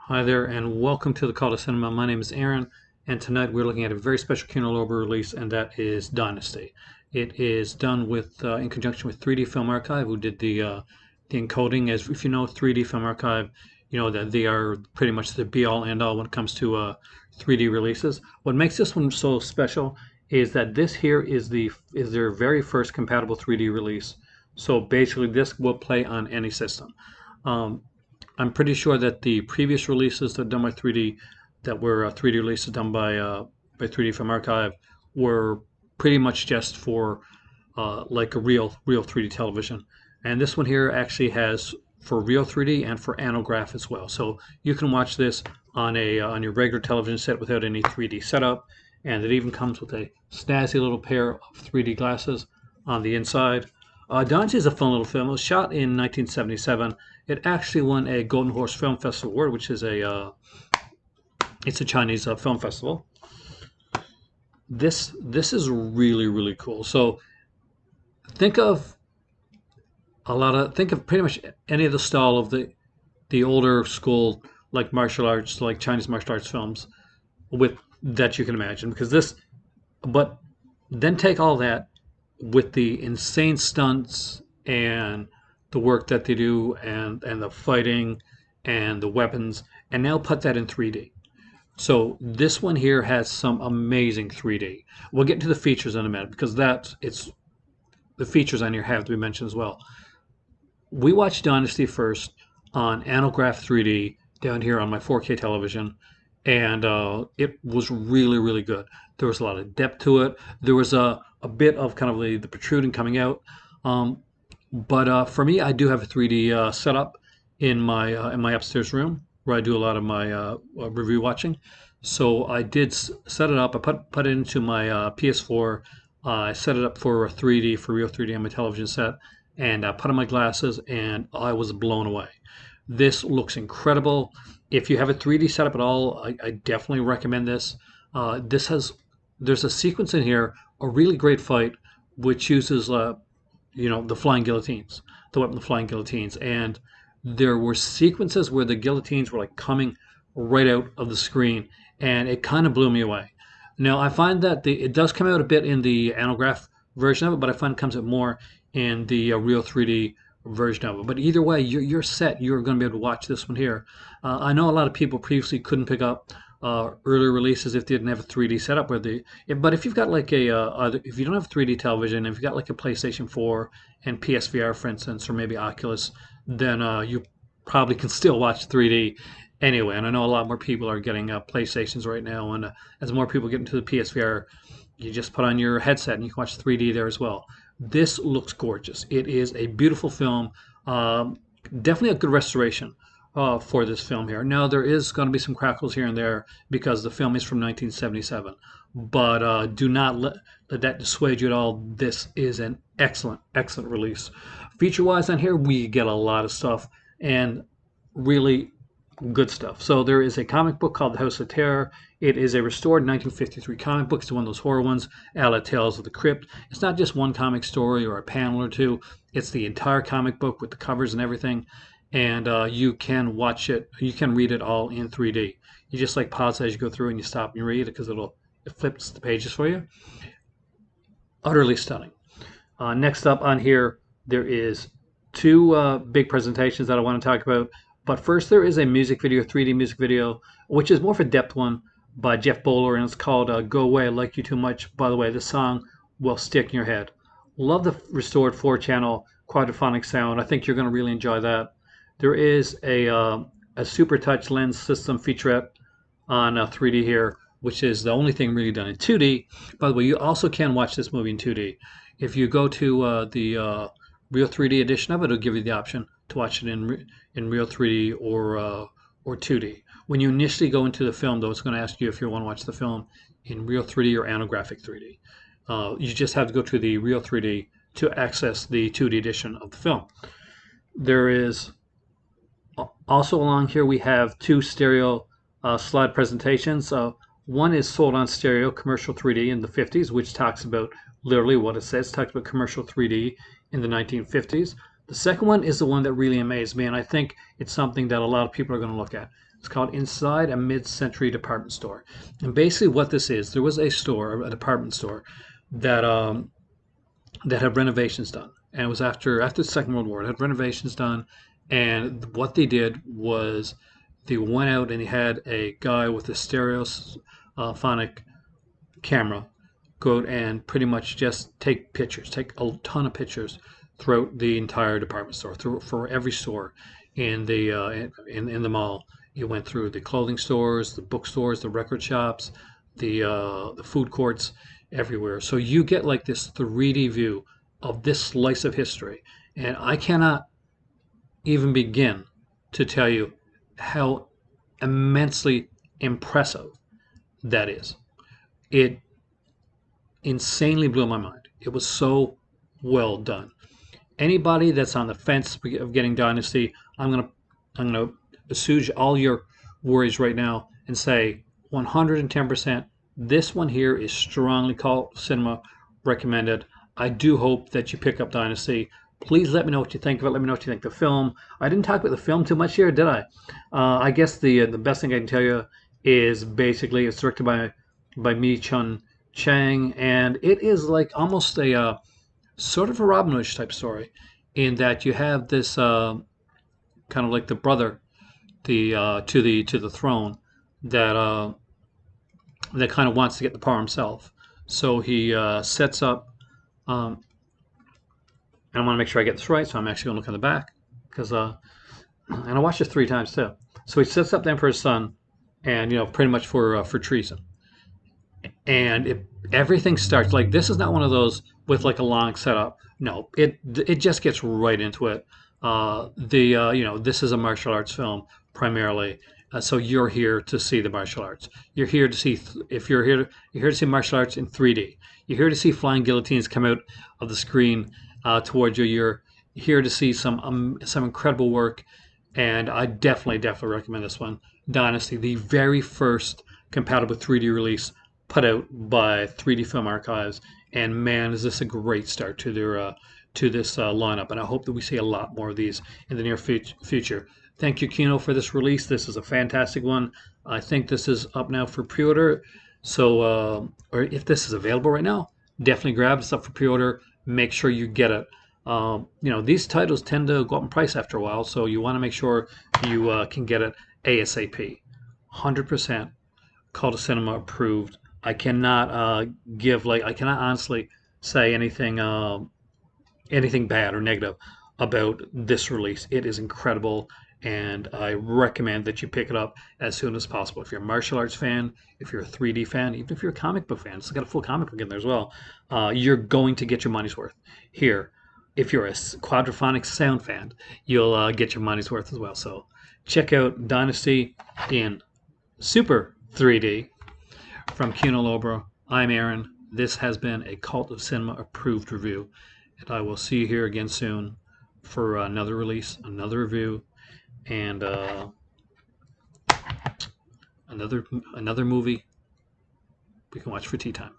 Hi there, and welcome to the Call to Cinema. My name is Aaron, and tonight we're looking at a very special Kino Lorber release, and that is Dynasty. It is done with in conjunction with 3D Film Archive, who did the encoding. As if you know 3D Film Archive, you know that they are pretty much the be-all end-all when it comes to 3D releases. What makes this one so special is that this here is their very first compatible 3D release. So basically, this will play on any system. Um, I'm pretty sure that the previous releases that done by 3D, that were 3D releases done by 3D Film Archive, were pretty much just for like a real 3D television. And this one here actually has for real 3D and for anograph as well. So you can watch this on your regular television set without any 3D setup, and it even comes with a snazzy little pair of 3D glasses on the inside. Dante is a fun little film. It was shot in 1977. It actually won a Golden Horse Film Festival award, which is it's a Chinese film festival. This is really cool. So think of think of pretty much any of the style of the older school like martial arts, like Chinese martial arts films with that you can imagine. Because this, but then take all that with the insane stunts and the work that they do and the fighting and the weapons, and now put that in 3D. So this one here has some amazing 3D. We'll get to the features in a minute because it's the features on here have to be mentioned as well. We watched Dynasty first on Anograph 3D down here on my 4K television, and it was really good. There was a lot of depth to it. There was a bit of kind of the protruding coming out. But for me, I do have a 3D setup in my upstairs room where I do a lot of my review watching. So I did set it up. I put it into my PS4. I set it up for 3D, for real 3D on my television set, and I put on my glasses, and I was blown away. This looks incredible. If you have a 3D setup at all, I definitely recommend this. There's a sequence in here, a really great fight, which uses the flying guillotines, the weapon of flying guillotines, and there were sequences where the guillotines were like coming right out of the screen, and it kind of blew me away. Now I find that it does come out a bit in the anograph version of it, but I find it comes out more in the real 3D version of it. But either way, you're set. You're going to be able to watch this one here. I know a lot of people previously couldn't pick up earlier releases if they didn't have a 3D setup. But if you've got like if you don't have a 3D television, if you've got like a PlayStation 4 and PSVR, for instance, or maybe Oculus, then you probably can still watch 3D anyway. And I know a lot more people are getting PlayStations right now, and as more people get into the PSVR, you just put on your headset and you can watch 3D there as well. This looks gorgeous. It is a beautiful film. Definitely a good restoration for this film here. Now, there is going to be some crackles here and there because the film is from 1977. But do not let that dissuade you at all. This is an excellent release. Feature-wise on here, we get a lot of stuff and really good stuff. So there is a comic book called The House of Terror. It is a restored 1953 comic book. It's one of those horror ones, a la Tales of the Crypt. It's not just one comic story or a panel or two. It's the entire comic book with the covers and everything. And you can watch it. You can read it all in 3D. You just like pause as you go through and you stop and you read it because it flips the pages for you. Utterly stunning. Next up on here, there is two big presentations that I want to talk about. But first, there is a music video, 3D music video, which is more of a depth one by Jeff Bowler, and it's called Go Away, I Like You Too Much. By the way, this song will stick in your head. Love the restored 4-channel quadraphonic sound. I think you're going to really enjoy that. There is a Super Touch lens system featurette on 3D here, which is the only thing really done in 2D. By the way, you also can watch this movie in 2D. If you go to the real 3D edition of it, it'll give you the option to watch it in real 3D or 2D. When you initially go into the film, though, it's going to ask you if you want to watch the film in real 3D or anographic 3D. You just have to go to the real 3D to access the 2D edition of the film. There is also along here we have two stereo slide presentations. One is sold on stereo, commercial 3D in the 50s, which talks about literally what it says. It talks about commercial 3D in the 1950s. The second one is the one that really amazed me, and I think it's something that a lot of people are going to look at. It's called Inside a Mid-Century Department Store. And basically what this is, there was a store, a department store, that that had renovations done. And it was after the Second World War. It had renovations done, and what they did was they went out and they had a guy with a stereophonic camera go out and pretty much just take pictures, take a ton of pictures throughout the entire department store, through for every store in the in the mall. You went through the clothing stores, the bookstores, the record shops, the food courts, everywhere. So you get like this 3D view of this slice of history, and I cannot even begin to tell you how immensely impressive that is. It insanely blew my mind. It was so well done. Anybody that's on the fence of getting Dynasty, I'm gonna assuage all your worries right now and say 110%. This one here is strongly cult cinema recommended. I do hope that you pick up Dynasty. Please let me know what you think of it. Let me know what you think of the film. I didn't talk about the film too much here, did I? I guess the best thing I can tell you is basically it's directed by Mi Chun Chang, and it is like almost a sort of a Robin Hood type story, in that you have this kind of like the brother, the to the throne, that that kind of wants to get the power himself. So he sets up. And I want to make sure I get this right, so I'm actually going to look on the back, because and I watched it 3 times too. So he sets up the Emperor's son, and pretty much for treason. And everything starts like this is not one of those with like a long setup. No, it just gets right into it. This is a martial arts film primarily, so you're here to see the martial arts. You're here to see if you're here to see martial arts in 3D. You're here to see flying guillotines come out of the screen towards you. You're here to see some incredible work, and I definitely recommend this one. Dynasty, the very first compatible 3D release put out by 3D Film Archives, and man, is this a great start to their to this lineup, and I hope that we see a lot more of these in the near future. Thank you, Kino, for this release. This is a fantastic one. I think this is up now for pre-order, so or if this is available right now, definitely grab this up for pre-order. Make sure you get it. These titles tend to go up in price after a while, so you want to make sure you can get it ASAP. 100% Call to Cinema approved. I cannot I cannot honestly say anything anything bad or negative about this release. It is incredible, and I recommend that you pick it up as soon as possible. If you're a martial arts fan, if you're a 3D fan, even if you're a comic book fan, it's got a full comic book in there as well. You're going to get your money's worth here. If you're a quadraphonic sound fan, you'll get your money's worth as well. So check out Dynasty in Super 3D. From Kino Lorber, I'm Aaron. This has been a Cult of Cinema approved review, and I will see you here again soon for another release, another review, and another movie we can watch for tea time.